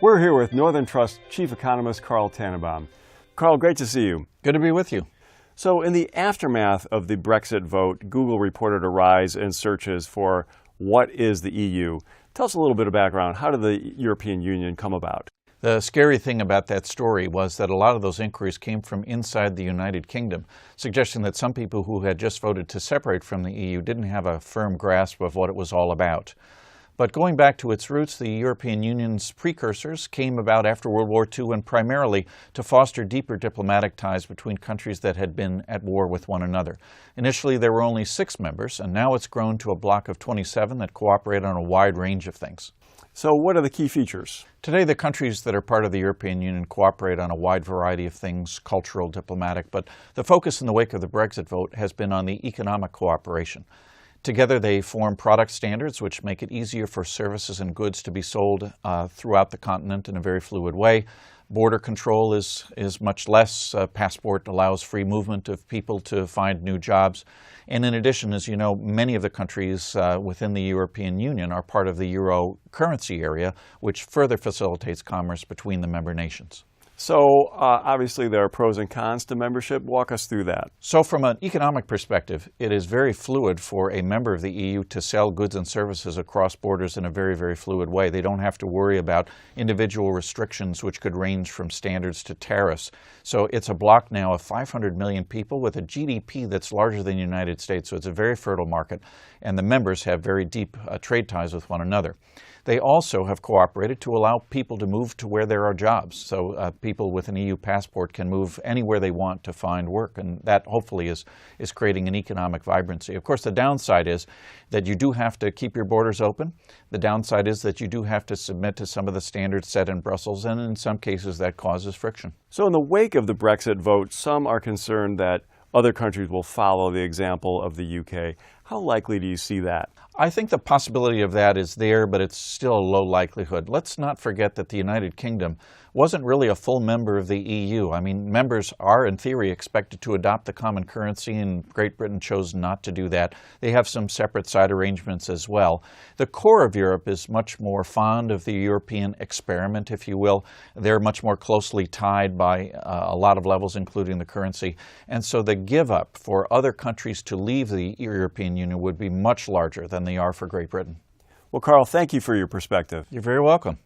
We're here with Northern Trust Chief Economist Carl Tannenbaum. Carl, great to see you. Good to be with you. So in the aftermath of the Brexit vote, Google reported a rise in searches for what is the EU. Tell us a little bit of background. How did the European Union come about? The scary thing about that story was that a lot of those inquiries came from inside the United Kingdom, suggesting that some people who had just voted to separate from the EU didn't have a firm grasp of what it was all about. But going back to its roots, the European Union's precursors came about after World War II and primarily to foster deeper diplomatic ties between countries that had been at war with one another. Initially, there were only 6 members, and now it's grown to a bloc of 27 that cooperate on a wide range of things. So what are the key features? Today, the countries that are part of the European Union cooperate on a wide variety of things, cultural, diplomatic, but the focus in the wake of the Brexit vote has been on the economic cooperation. Together, they form product standards which make it easier for services and goods to be sold throughout the continent in a very fluid way. Border control is much less. Passport allows free movement of people to find new jobs. And in addition, as you know, many of the countries within the European Union are part of the euro currency area, which further facilitates commerce between the member nations. So obviously there are pros and cons to membership. Walk us through that. So from an economic perspective, it is very fluid for a member of the EU to sell goods and services across borders in a very, very fluid way. They don't have to worry about individual restrictions which could range from standards to tariffs. So it's a bloc now of 500 million people with a GDP that's larger than the United States. So it's a very fertile market, and the members have very deep trade ties with one another. They also have cooperated to allow people to move to where there are jobs. So people with an EU passport can move anywhere they want to find work, and that hopefully is creating an economic vibrancy. Of course, the downside is that you do have to keep your borders open. The downside is that you do have to submit to some of the standards set in Brussels, and in some cases that causes friction. So in the wake of the Brexit vote, some are concerned that other countries will follow the example of the UK. How likely do you see that? I think the possibility of that is there, but it's still a low likelihood. Let's not forget that the United Kingdom wasn't really a full member of the EU. I mean, members are, in theory, expected to adopt the common currency, and Great Britain chose not to do that. They have some separate side arrangements as well. The core of Europe is much more fond of the European experiment, if you will. They're much more closely tied by a lot of levels, including the currency. And so the give up for other countries to leave the European Union would be much larger than they are for Great Britain. Well, Carl, thank you for your perspective. You're very welcome.